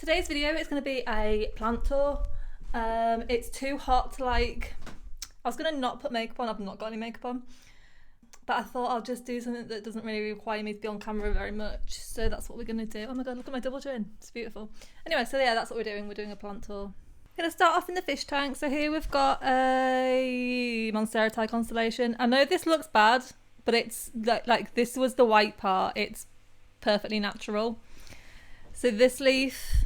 Today's video is going to be a plant tour. It's too hot to I was going to not put makeup on, I've not got any makeup on. But I thought I'll just do something that doesn't really require me to be on camera very much. So that's what we're going to do. Oh my god, look at my double chin. It's beautiful. Anyway, so yeah, that's what we're doing. We're doing a plant tour. I'm going to start off in the fish tank. So here we've got a Monstera constellation. I know this looks bad, but it's like this was the white part. It's perfectly natural. So this leaf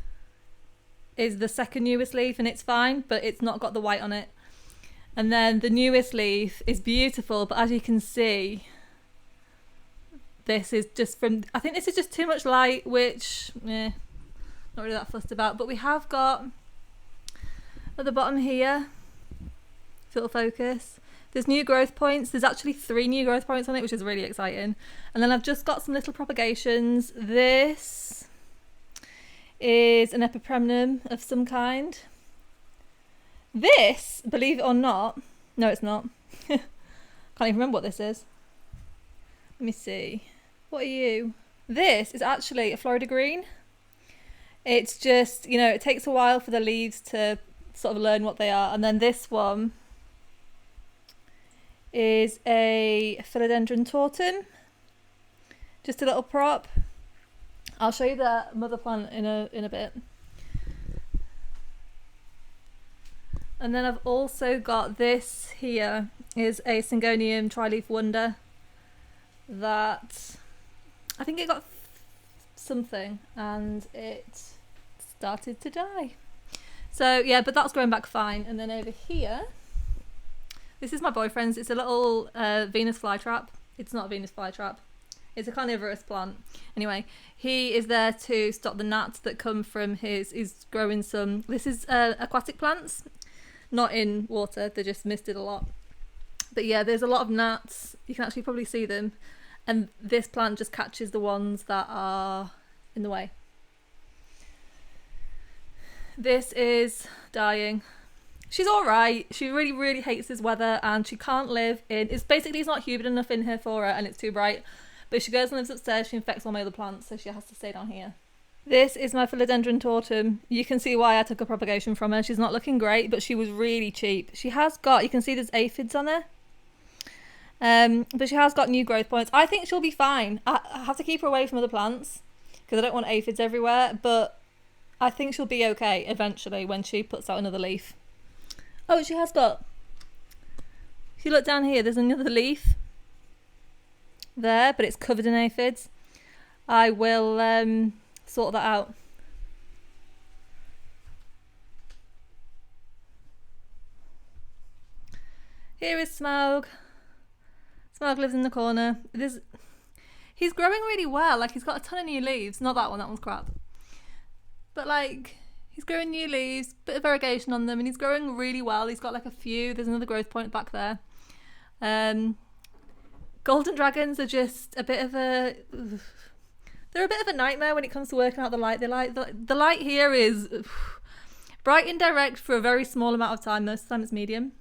is the second newest leaf and it's fine, but it's not got the white on it. And then the newest leaf is beautiful, but as you can see, this is just I think this is just too much light, which, not really that fussed about. But we have got, at the bottom here, if it'll focus, there's new growth points. There's actually 3 new growth points on it, which is really exciting. And then I've just got some little propagations. This is an epipremnum of some kind. This, believe it or not, no it's not. Can't even remember what this is. Let me see. What are you? This is actually a Florida green. It's just, you know, it takes a while for the leaves to sort of learn what they are. And then this one is a Philodendrin tautum. Just a little prop. I'll show you the mother plant in a bit. And then I've also got this here is a Syngonium tri-leaf wonder that I think it got something and it started to die. So yeah, but that's growing back fine. And then over here, this is my boyfriend's. It's a little Venus flytrap. It's not a Venus flytrap. It's a carnivorous plant. Anyway, he is there to stop the gnats that come from he's growing some, this is aquatic plants. Not in water, they're just misted a lot. But yeah, there's a lot of gnats. You can actually probably see them. And this plant just catches the ones that are in the way. This is dying. She's alright. She really, really hates this weather and she can't live in... It's not humid enough in here for her and it's too bright. But if she goes and lives upstairs, she infects all my other plants, so she has to stay down here. This is my Philodendron tautum. You can see why I took a propagation from her. She's not looking great, but she was really cheap. She has got, you can see there's aphids on her. But she has got new growth points. I think she'll be fine. I have to keep her away from other plants because I don't want aphids everywhere, but I think she'll be okay eventually when she puts out another leaf. Oh, she has got, if you look down here, there's another leaf there, but it's covered in aphids. I will sort that out. Here is Smaug. Smaug lives in the corner. He's growing really well. Like, he's got a ton of new leaves. Not that one, that one's crap. But like, he's growing new leaves, bit of variegation on them, and he's growing really well. He's got like a few. There's another growth point back there. Golden dragons are just a bit of a... They're a bit of a nightmare when it comes to working out the light. The light here is bright and direct for a very small amount of time. Most of the time it's medium.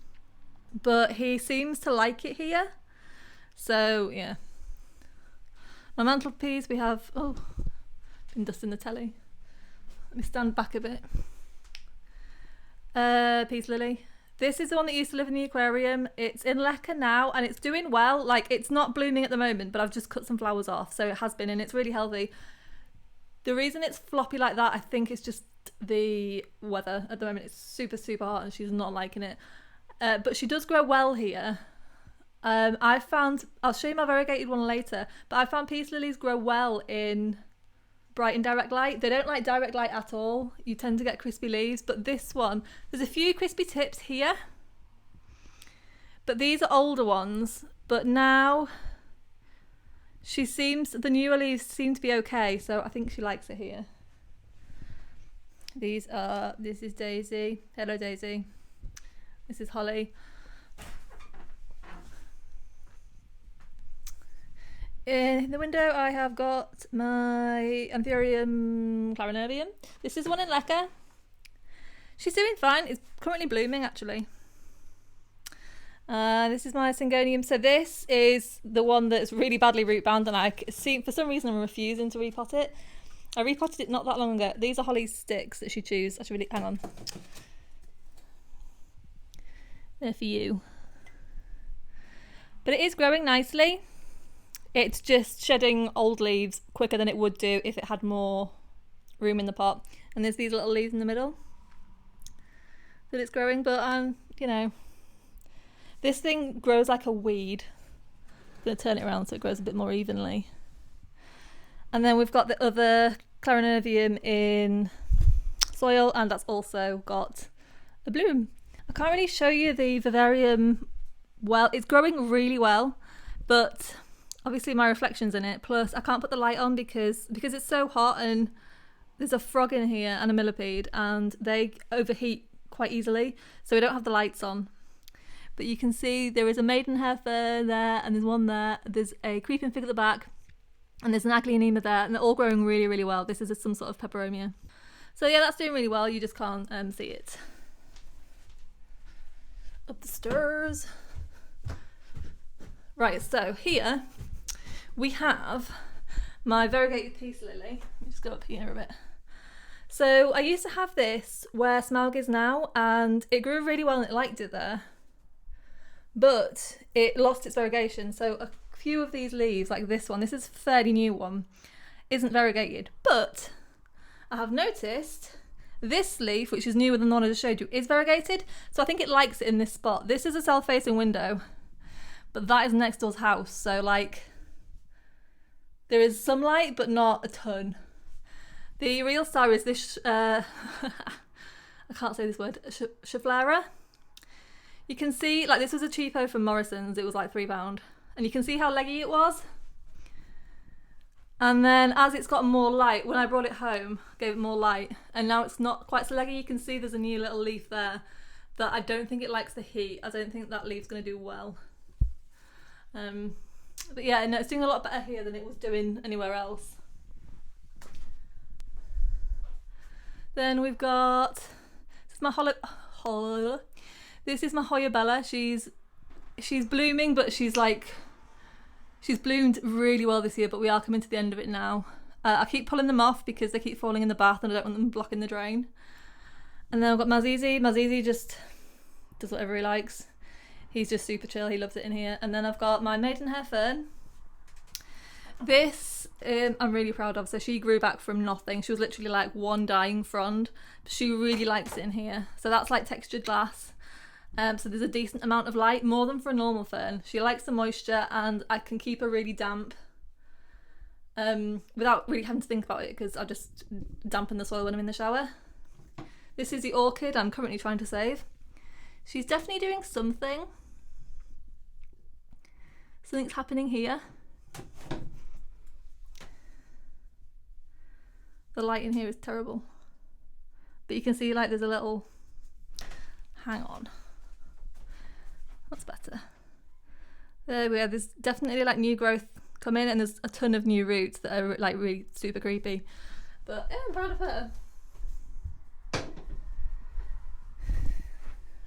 But he seems to like it here. So, yeah. My mantelpiece, we have... Oh, been dusting the telly. Let me stand back a bit. Peace lily. This is the one that used to live in the aquarium. It's in Leca now and it's doing well. Like, it's not blooming at the moment, but I've just cut some flowers off. So it has been and it's really healthy. The reason it's floppy like that, I think it's just the weather at the moment. It's super, super hot and she's not liking it. But she does grow well here. I'll show you my variegated one later, but I found peace lilies grow well in bright and direct light. They don't like direct light at all. You tend to get crispy leaves, but this one, there's a few crispy tips here, but these are older ones. But now the newer leaves seem to be okay, so I think she likes it here. This is Daisy. Hello Daisy. This is Holly. In the window I have got my Vivarium clarinervium. This is one in Leca. She's doing fine. It's currently blooming actually. This is my Syngonium. So this is the one that's really badly root bound and I see, for some reason I'm refusing to repot it. I repotted it not that long ago. These are holly sticks that she chews. I should really, hang on. They're for you. But it is growing nicely. It's just shedding old leaves quicker than it would do if it had more room in the pot. And there's these little leaves in the middle that it's growing, but you know, this thing grows like a weed. I'm going to turn it around so it grows a bit more evenly. And then we've got the other Clarinervium in soil, and that's also got a bloom. I can't really show you the Vivarium well. It's growing really well, but obviously my reflection's in it. Plus I can't put the light on because it's so hot, and there's a frog in here and a millipede, and they overheat quite easily, so we don't have the lights on. But you can see there is a maidenhair fern there, and there's one there. There's a creeping fig at the back, and there's an Aglaonema there, and they're all growing really, really well. This is some sort of peperomia. So yeah, that's doing really well. You just can't see it. Up the stairs. Right, so here we have my variegated peace lily. Let me just go up here a bit. So I used to have this where Smaug is now, and it grew really well and it liked it there. But it lost its variegation, so a few of these leaves, like this one, this is a fairly new one, isn't variegated. But I have noticed this leaf, which is newer than the one I just showed you, is variegated, so I think it likes it in this spot. This is a south-facing window, but that is next door's house, so like there is some light, but not a ton. The real star is this, I can't say this word, Schefflera. You can see, like, this was a cheapo from Morrison's, it was like £3. And you can see how leggy it was. And then as it's got more light, when I brought it home, gave it more light, and now it's not quite so leggy. You can see there's a new little leaf there that I don't think it likes the heat. I don't think that leaf's going to do well. But yeah, no, it's doing a lot better here than it was doing anywhere else. Then we've got, this is my this is my Hoya Bella. She's blooming, but she's bloomed really well this year, but we are coming to the end of it now. I keep pulling them off because they keep falling in the bath and I don't want them blocking the drain. And then I've got Mazizi. Mazizi just does whatever he likes. He's just super chill, he loves it in here. And then I've got my maidenhair fern. This I'm really proud of. So she grew back from nothing. She was literally like one dying frond. But she really likes it in here. So that's like textured glass. So there's a decent amount of light, more than for a normal fern. She likes the moisture, and I can keep her really damp without really having to think about it, because I just dampen the soil when I'm in the shower. This is the orchid I'm currently trying to save. She's definitely doing something. Something's happening here. The light in here is terrible. But you can see like there's a little, hang on. That's better. There we go. There's definitely like new growth coming, and there's a ton of new roots that are like really super creepy. But yeah, I'm proud of her.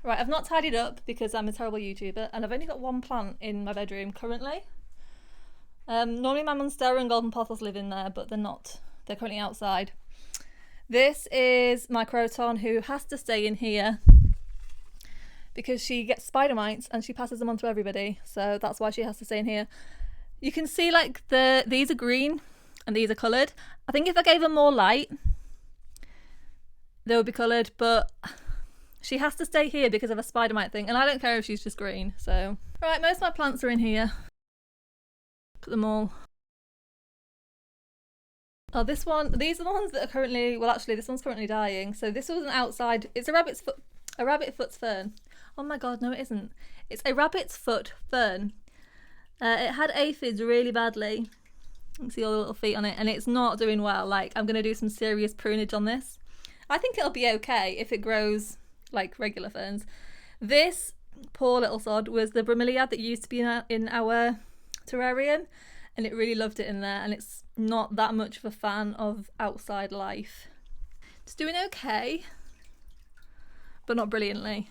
Right, I've not tidied up because I'm a terrible YouTuber, and I've only got one plant in my bedroom currently. Normally my Monstera and Golden Pothos live in there, but they're not. They're currently outside. This is my Croton, who has to stay in here because she gets spider mites and she passes them on to everybody, so that's why she has to stay in here. You can see like these are green and these are coloured. I think if I gave her more light they would be coloured, but she has to stay here because of a spider mite thing, and I don't care if she's just green. So right, most of my plants are in here. Put them all. Oh, this one, these are the ones that are currently, well actually this one's currently dying. So this was an outside, it's a rabbit's foot fern. Oh my god, no it isn't. It's a rabbit's foot fern. It had aphids really badly. You can see all the little feet on it, and it's not doing well. Like, I'm going to do some serious prunage on this. I think it'll be okay if it grows like regular ferns. This poor little sod was the bromeliad that used to be in our terrarium, and it really loved it in there, and it's not that much of a fan of outside life. It's doing okay, but not brilliantly.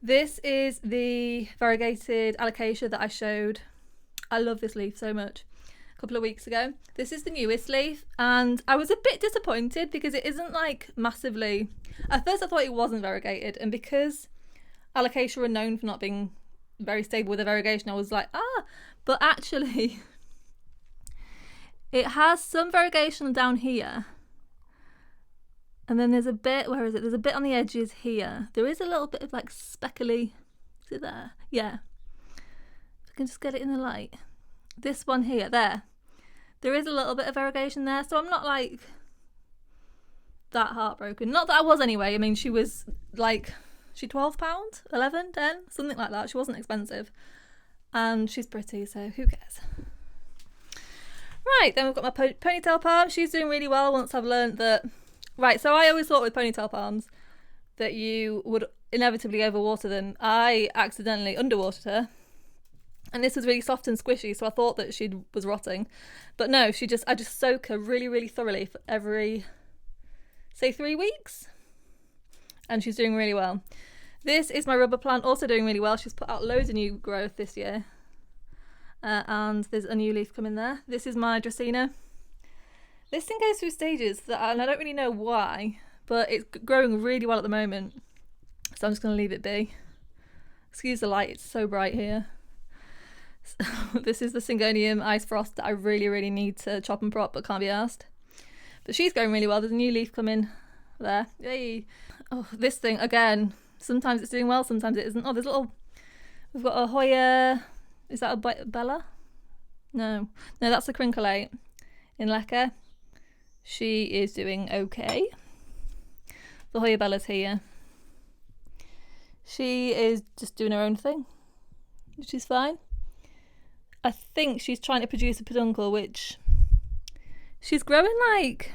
This is the variegated alocasia that I showed. I love this leaf so much. couple of weeks ago. This is the newest leaf, and I was a bit disappointed because it isn't like massively... At first I thought it wasn't variegated, and because alocasia are known for not being very stable with their variegation, I was like, but actually it has some variegation down here, and then there's a bit, where is it? There's a bit on the edges here. There is a little bit of like speckly, is it there? Yeah. If I can just get it in the light. This one here, there is a little bit of variegation there, so I'm not like that heartbroken. Not that I was anyway. I mean, she was like, she £12, 11, 10, something like that. She wasn't expensive, and she's pretty, so who cares? Right, then we've got my Ponytail Palm. She's doing really well once I've learned that. Right, so I always thought with Ponytail Palms that you would inevitably overwater them. I accidentally underwatered her, and this was really soft and squishy, so I thought that she was rotting. But no, I just soak her really, really thoroughly for every, say, 3 weeks. And she's doing really well. This is my rubber plant, also doing really well. She's put out loads of new growth this year. And there's a new leaf coming there. This is my Dracaena. This thing goes through stages, and I don't really know why, but it's growing really well at the moment. So I'm just going to leave it be. Excuse the light, it's so bright here. So, this is the Syngonium Ice Frost that I really, really need to chop and prop, but can't be asked. But she's going really well. There's a new leaf coming there. Yay! Oh, this thing again. Sometimes it's doing well, sometimes it isn't. Oh, there's little. We've got a Hoya. Is that a Bella? No, that's a Crincolate in Lecker. She is doing okay. The Hoya Bella's here. She is just doing her own thing, which is fine. I think she's trying to produce a peduncle, which she's growing like...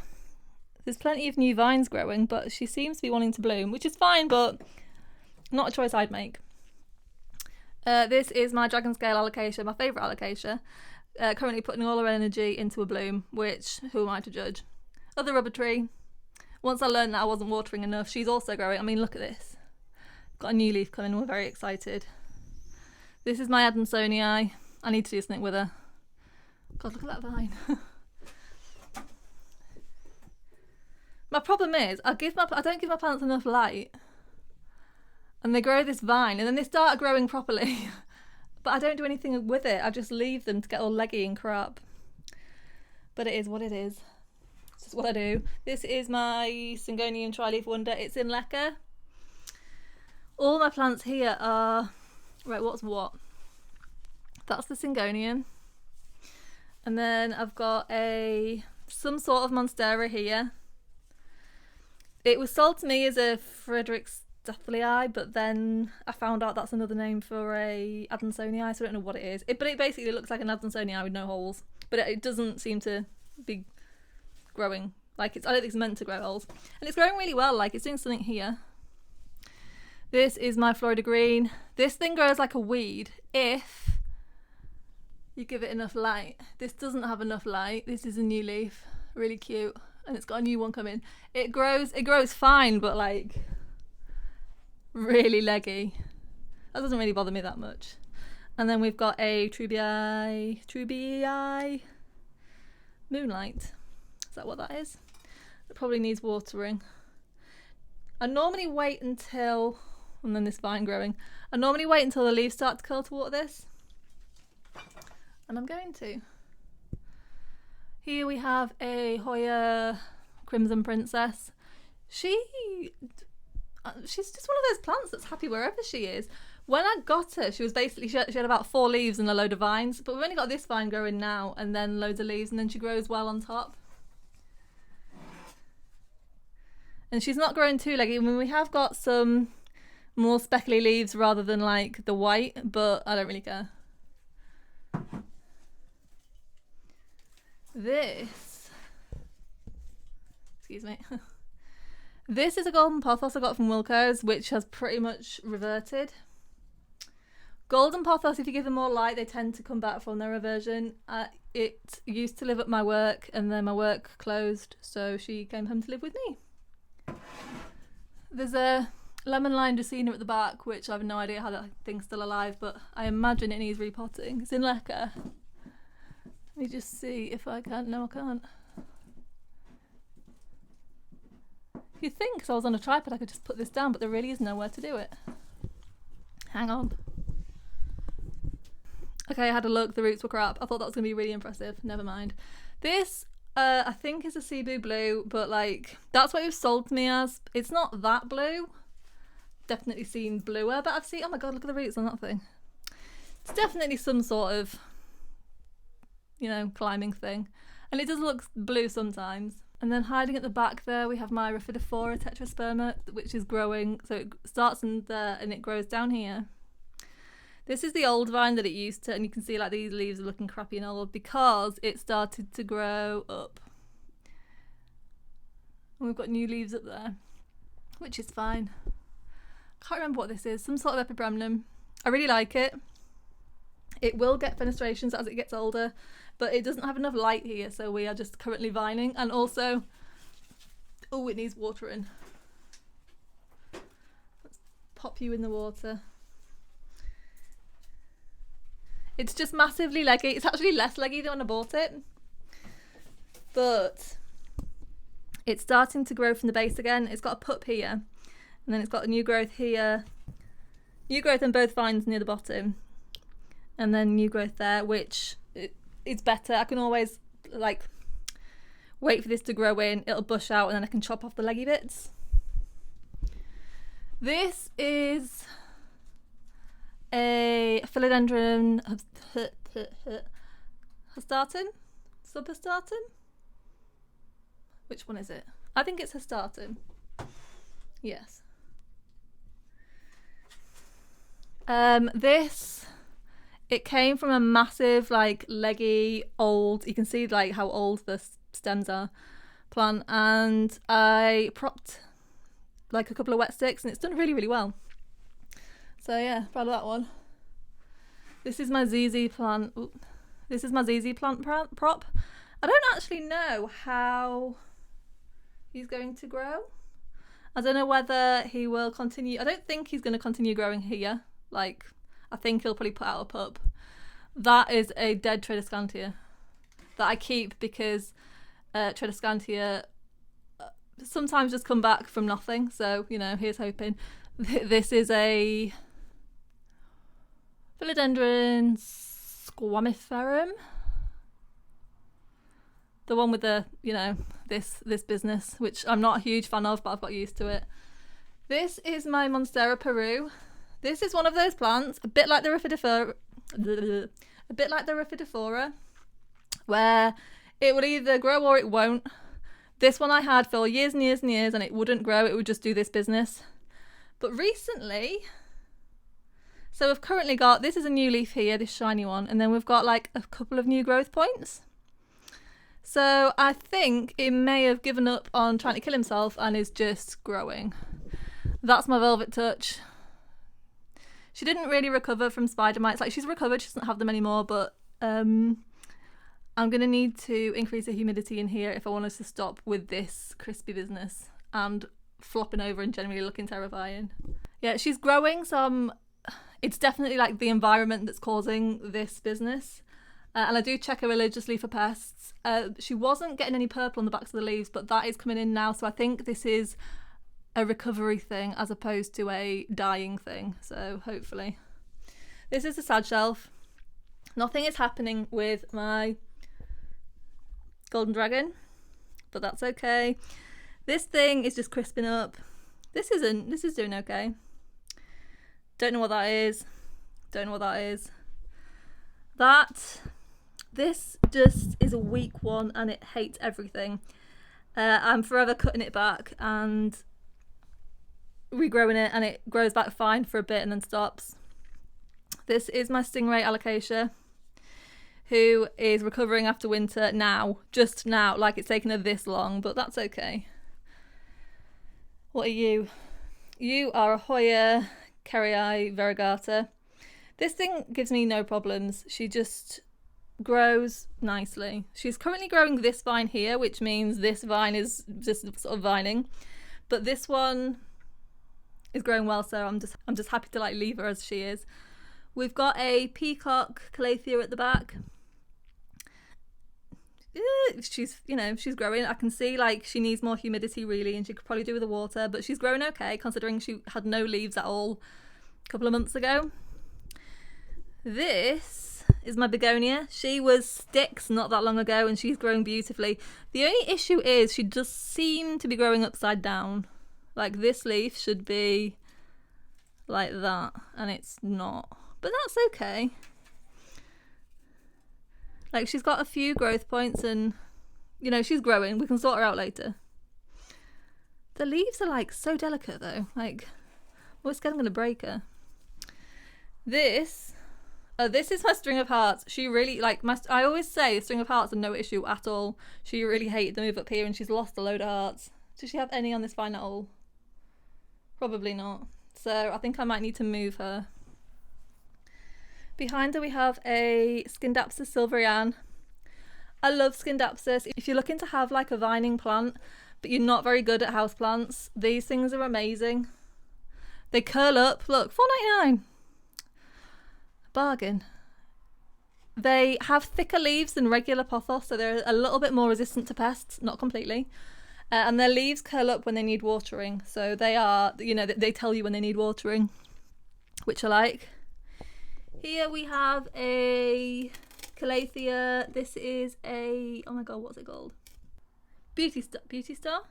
There's plenty of new vines growing, but she seems to be wanting to bloom, which is fine, but not a choice I'd make. This is my Dragon Scale Alocasia, my favourite Alocasia. Currently putting all her energy into a bloom, which, who am I to judge? Other rubber tree. Once I learned that I wasn't watering enough, she's also growing. I mean, look at this. Got a new leaf coming, we're very excited. This is my Adansonii. I need to do something with her. God, look at that vine. My problem is, I don't give my plants enough light, and they grow this vine, and then they start growing properly, but I don't do anything with it. I just leave them to get all leggy and crap. But it is what it is. It's just what I do. This is my Syngonium Tri-Leaf Wonder. It's in Lecker. All my plants here are... Right, what's what? That's the Syngonium. And then I've got some sort of Monstera here. It was sold to me as a Frederickstaffelii, but then I found out that's another name for a Adansonii, so I don't know what it is. But it basically looks like an Adansonii with no holes. But it doesn't seem to be growing. Like, I don't think it's meant to grow holes. And it's growing really well, like it's doing something here. This is my Florida Green. This thing grows like a weed if you give it enough light. This doesn't have enough light. This is a new leaf, really cute. And it's got a new one coming. It grows fine, but like really leggy. That doesn't really bother me that much. And then we've got a Trubii Moonlight. Is that what that is? It probably needs watering. I normally wait until, and then this vine growing, I normally wait until the leaves start to curl to water this. And I'm going to. Here we have a Hoya Crimson Princess. She's just one of those plants that's happy wherever she is. When I got her, she had about 4 leaves and a load of vines, but we've only got this vine growing now and then loads of leaves, and then she grows well on top. And she's not growing too leggy. I mean, we have got some more speckly leaves rather than like the white, but I don't really care. This, excuse me, this is a golden pothos I got from Wilco's, which has pretty much reverted. Golden pothos, if you give them more light, they tend to come back from their reversion. It used to live at my work, and then my work closed, so she came home to live with me. There's a lemon lime Dracaena at the back, which I have no idea how that thing's still alive, but I imagine it needs repotting. It's in Lecker. Let me just see if I can. No, I can't. You'd think, because I was on a tripod, I could just put this down, but there really is nowhere to do it. Hang on. Okay, I had a look. The roots were crap. I thought that was going to be really impressive. Never mind. This, I think is a Cebu blue, but like, that's what it was sold to me as. It's not that blue. Definitely seen bluer, but I've seen, oh my god, look at the roots on that thing. It's definitely some sort of, you know, climbing thing. And it does look blue sometimes. And then hiding at the back there, we have my Rhythmid Tetrasperma, which is growing. So it starts in there and it grows down here. This is the old vine that it used to, and you can see like these leaves are looking crappy and old because it started to grow up. And we've got new leaves up there, which is fine. Can't remember what this is, some sort of epibremnum. I really like it. It will get fenestrations as it gets older, but it doesn't have enough light here, so we are just currently vining. And also, oh, it needs watering. Let's pop you in the water. It's just massively leggy. It's actually less leggy than when I bought it, but it's starting to grow from the base again. It's got a pup here, and then it's got a new growth here. New growth on both vines near the bottom, and then new growth there, which is better. I can always like wait for this to grow in. It'll bush out, and then I can chop off the leggy bits. This is a Philodendron Hastatum? Subhastatum? Which one is it? I think it's Hastatum. Yes. This, it came from a massive, like, leggy, old, you can see like how old the stems are, plant, and I propped like a couple of wet sticks and it's done really, really well. So yeah, proud of that one. This is my ZZ plant. Ooh. This is my ZZ plant prop. I don't actually know how he's going to grow. I don't know whether he will continue. I don't think he's going to continue growing here. Like, I think he'll probably put out a pup. That is a dead Tetrasperma that I keep because Tetrasperma sometimes just come back from nothing. So, you know, here's hoping. This is a Philodendron squamiferum, the one with the, you know, this business, which I'm not a huge fan of, but I've got used to it. This is my Monstera peru. This is one of those plants, a bit like the Rhythmid, where it will either grow or it won't. This one I had for years and years and years, and it wouldn't grow, it would just do this business. But recently, so we've currently got, this is a new leaf here, this shiny one, and then we've got like a couple of new growth points. So I think it may have given up on trying to kill himself and is just growing. That's my Velvet Touch. She didn't really recover from spider mites. Like, she's recovered, she doesn't have them anymore, but I'm going to need to increase the humidity in here if I want us to stop with this crispy business and flopping over and generally looking terrifying. Yeah, she's growing, so it's definitely like the environment that's causing this business. And I do check her religiously for pests. She wasn't getting any purple on the backs of the leaves, but that is coming in now. So I think this is a recovery thing as opposed to a dying thing. So hopefully. This is a sad shelf. Nothing is happening with my golden dragon, but that's okay. This thing is just crisping up. This is doing okay. Don't know what that is. Don't know what that is. This just is a weak one and it hates everything. I'm forever cutting it back and regrowing it, and it grows back fine for a bit and then stops. This is my Stingray alocasia, who is recovering after winter now, just now, like it's taken her this long, but that's okay. What are you? You are a Hoya variegata. This thing gives me no problems. She just grows nicely. She's currently growing this vine here, which means this vine is just sort of vining, but this one is growing well, so I'm just happy to like leave her as she is. We've got a peacock Calathea at the back, she's, you know, she's growing. I can see like she needs more humidity really, and she could probably do with the water, but she's growing okay considering she had no leaves at all a couple of months ago. This is my begonia. She was sticks not that long ago, and she's growing beautifully. The only issue is she does seem to be growing upside down. Like this leaf should be like that, and it's not. But that's okay. Like she's got a few growth points, and you know, she's growing. We can sort her out later. The leaves are like so delicate though. Like, I'm scared I'm gonna break her. This is my string of hearts. She really, like, I always say string of hearts are no issue at all. She really hated the move up here, and she's lost a load of hearts. Does she have any on this vine at all? Probably not. So I think I might need to move her. Behind her we have a Scindapsus silverian. I love Scindapsus. If you're looking to have like a vining plant, but you're not very good at houseplants, these things are amazing. They curl up. Look, $4.99. Bargain. They have thicker leaves than regular pothos, so they're a little bit more resistant to pests, not completely. And their leaves curl up when they need watering. So they are, you know, they tell you when they need watering, which I like. Here we have a Calathea. This is a, oh my god, what's it called? Beauty Star?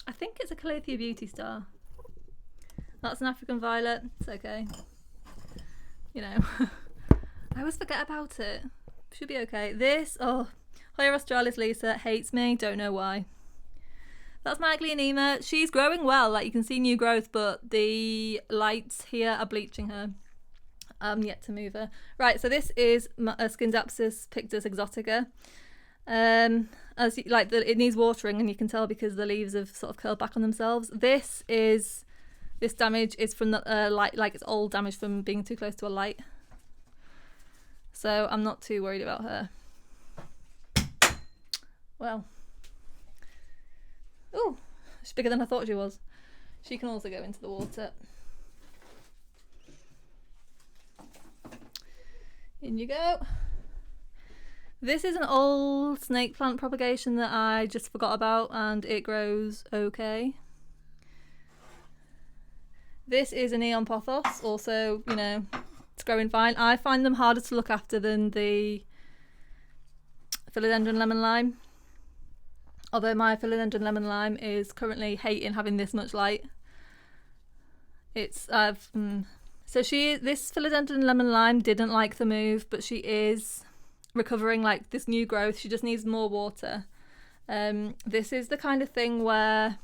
I think it's a Calathea Beauty Star. That's an African violet. It's okay. You know, I always forget about it. Should be okay. This, oh, Hoya australis Lisa hates me. Don't know why. That's my Gleonema. She's growing well. Like you can see new growth, but the lights here are bleaching her. I'm yet to move her. Right, so this is a Scindapsus pictus exotica. As you, like it needs watering, and you can tell because the leaves have sort of curled back on themselves. This damage is from the light, like it's old damage from being too close to a light. So I'm not too worried about her. Well. Oh, she's bigger than I thought she was. She can also go into the water. In you go. This is an old snake plant propagation that I just forgot about, and it grows okay. This is a neon pothos, also, you know, it's growing fine. I find them harder to look after than the Philodendron lemon lime. Although my Philodendron lemon lime is currently hating having this much light. This Philodendron lemon lime didn't like the move, but she is recovering like this new growth. She just needs more water. This is the kind of thing where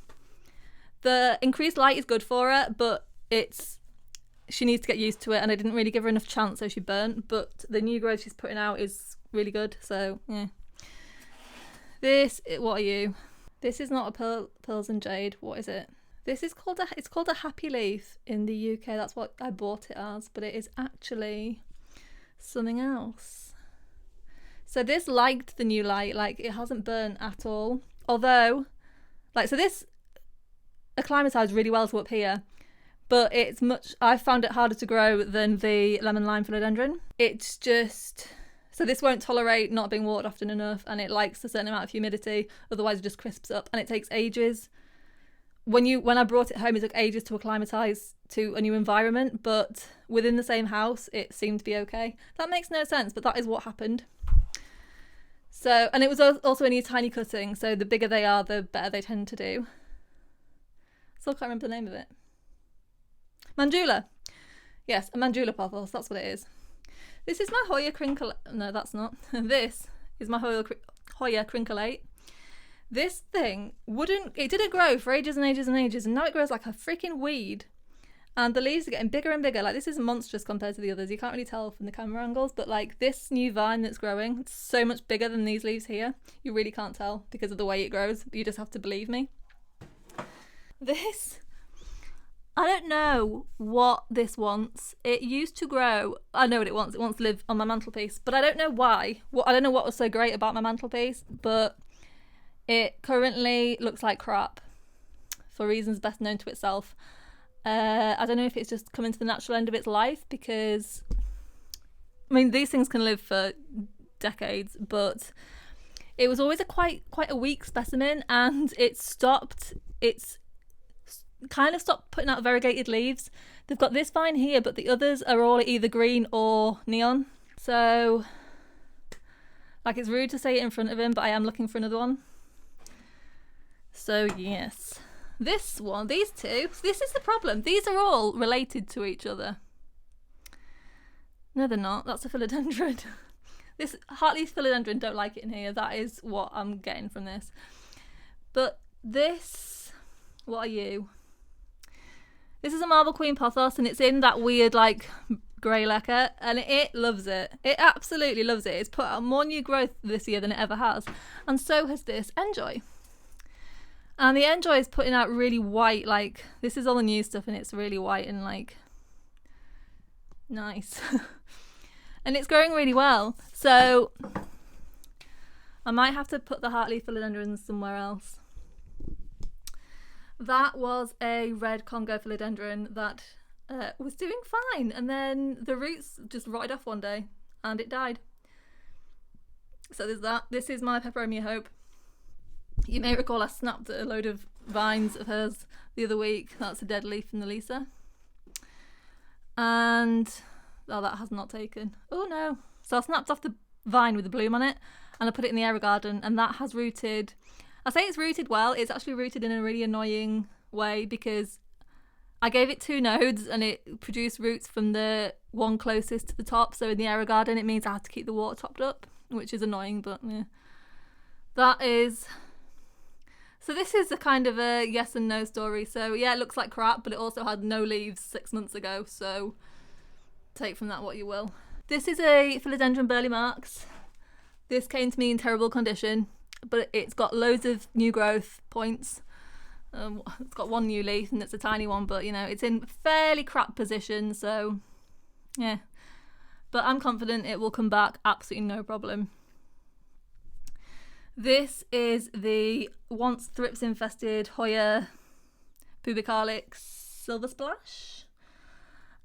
the increased light is good for her, but she needs to get used to it, and I didn't really give her enough chance, so she burnt. But the new growth she's putting out is really good, so yeah. What are you? This is not a pearls and jade. What is it? This is called it's called a happy leaf in the UK. That's what I bought it as, but it is actually something else. So this liked the new light, like it hasn't burnt at all. Although, like, so this acclimatized really well to up here, but I found it harder to grow than the lemon lime philodendron. It's just, so this won't tolerate not being watered often enough, and it likes a certain amount of humidity, otherwise it just crisps up, and it takes ages. When I brought it home, it took ages to acclimatise to a new environment, but within the same house, it seemed to be okay. That makes no sense, but that is what happened. So, and it was also only a tiny cutting, so the bigger they are, the better they tend to do. Still can't remember the name of it. Mandula. Yes, a Mandula pothos, that's what it is. This is my Hoya crinkle. No, that's not. This is my Hoya crincolate. This thing didn't grow for ages and ages and ages, and now it grows like a freaking weed. And the leaves are getting bigger and bigger. Like, this is monstrous compared to the others. You can't really tell from the camera angles, but like this new vine that's growing, it's so much bigger than these leaves here. You really can't tell because of the way it grows. You just have to believe me. This, I don't know what this wants. It used to grow. I know what it wants. It wants to live on my mantelpiece, but I don't know why. I don't know what was so great about my mantelpiece, but it currently looks like crap for reasons best known to itself. I don't know if it's just coming to the natural end of its life, because I mean, these things can live for decades, but it was always a quite a weak specimen, and it's kind of stopped putting out variegated leaves. They've got this vine here, but the others are all either green or neon. So, like, it's rude to say it in front of him, but I am looking for another one. So yes, this one, these two, this is the problem. These are all related to each other. No, they're not. That's a philodendron. This heartleaf philodendron, don't like it in here. That is what I'm getting from this. But this, what are you? This is a Marble Queen Pothos, and it's in that weird, like, grey lacquer, and it loves it. It absolutely loves it. It's put out more new growth this year than it ever has. And so has this Enjoy. And the Enjoy is putting out really white, like, this is all the new stuff, and it's really white and, like, nice. And it's growing really well. So I might have to put the heartleaf philodendrons somewhere else. That was a red Congo philodendron that was doing fine, and then the roots just rotted off one day and it died. So there's that. This is my pepperoni hope. You may recall I snapped a load of vines of hers the other week. That's a dead leaf from the Lisa. And oh, that has not taken. Oh no. So I snapped off the vine with the bloom on it, and I put it in the AeroGarden, and that has rooted. I say it's rooted well. It's actually rooted in a really annoying way, because I gave it 2 nodes and it produced roots from the one closest to the top. So in the AeroGarden, it means I have to keep the water topped up, which is annoying, but yeah. That is. So this is a kind of a yes and no story. So yeah, it looks like crap, but it also had no leaves 6 months ago. So take from that what you will. This is a Philodendron Burley Marks. This came to me in terrible condition, but it's got loads of new growth points. It's got 1 new leaf, and it's a tiny one, but you know, it's in fairly crap position, so yeah. But I'm confident it will come back absolutely no problem. This is the once thrips infested Hoya Pubicalyx Silver Splash,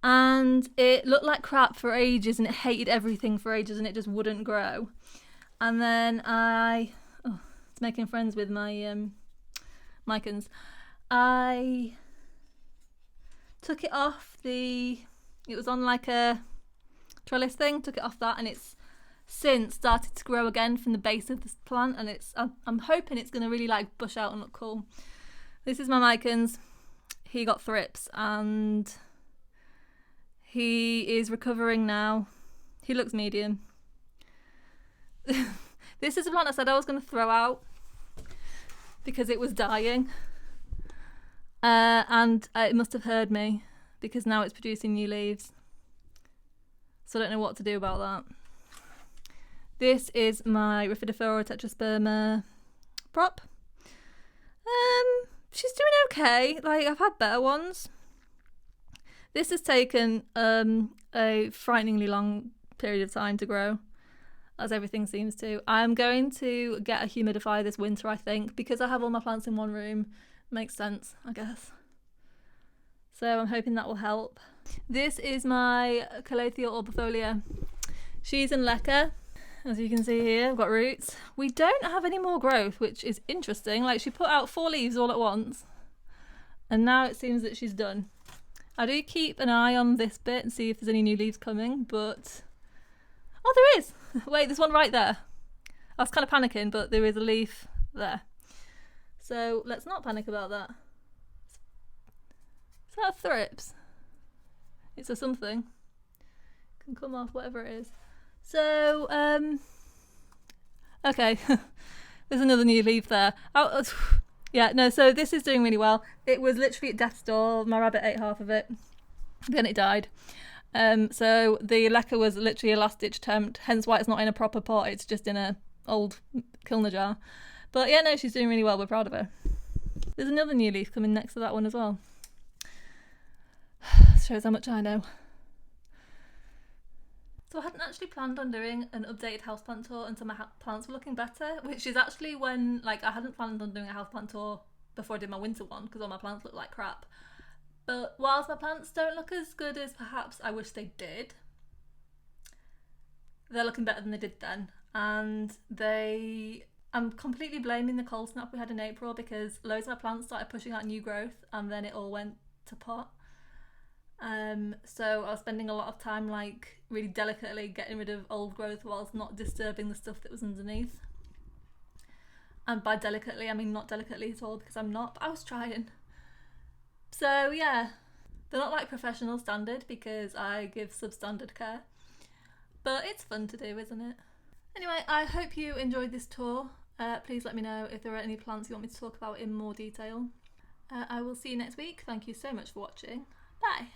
and it looked like crap for ages, and it hated everything for ages, and it just wouldn't grow. And then it's making friends with my Mycons. I took it off it was on like a trellis thing, took it off that, and it's since started to grow again from the base of this plant, and I'm hoping it's going to really like bush out and look cool. This is my Mycons. He got thrips and he is recovering now. He looks medium. This is a plant I said I was going to throw out because it was dying, and it must have heard me, because now it's producing new leaves. So I don't know what to do about that. This is my Furor Tetrasperma prop. She's doing okay. Like, I've had better ones. This has taken a frighteningly long period of time to grow, as everything seems to. I'm going to get a humidifier this winter, I think, because I have all my plants in one room. Makes sense, I guess. So I'm hoping that will help. This is my Calathea orbifolia. She's in leca. As you can see here, I've got roots. We don't have any more growth, which is interesting. Like, she put out 4 leaves all at once, and now it seems that she's done. I do keep an eye on this bit and see if there's any new leaves coming, but oh, there is. Wait, there's one right there. I was kind of panicking, but there is a leaf there. So let's not panic about that. Is that a thrips? It's a something. It can come off, whatever it is. So, okay. There's another new leaf there. Oh, yeah, no, so this is doing really well. It was literally at death's door. My rabbit ate half of it. Then it died. So the leca was literally a last-ditch attempt, hence why it's not in a proper pot. It's just in a old kilner jar. But yeah, no, she's doing really well. We're proud of her. There's another new leaf coming next to that one as well. Shows how much I know. So I hadn't actually planned on doing an updated houseplant tour until my plants were looking better, which is actually when, like, I hadn't planned on doing a houseplant tour before I did my winter one, because all my plants look like crap. But whilst my plants don't look as good as perhaps I wish they did, they're looking better than they did then. and I'm completely blaming the cold snap we had in April, because loads of my plants started pushing out new growth and then it all went to pot. So I was spending a lot of time like really delicately getting rid of old growth whilst not disturbing the stuff that was underneath. And by delicately, I mean not delicately at all, because I'm not, but I was trying. So yeah, they're not like professional standard because I give substandard care, but it's fun to do, isn't it? Anyway, I hope you enjoyed this tour. Please let me know if there are any plants you want me to talk about in more detail. I will see you next week. Thank you so much for watching. Bye!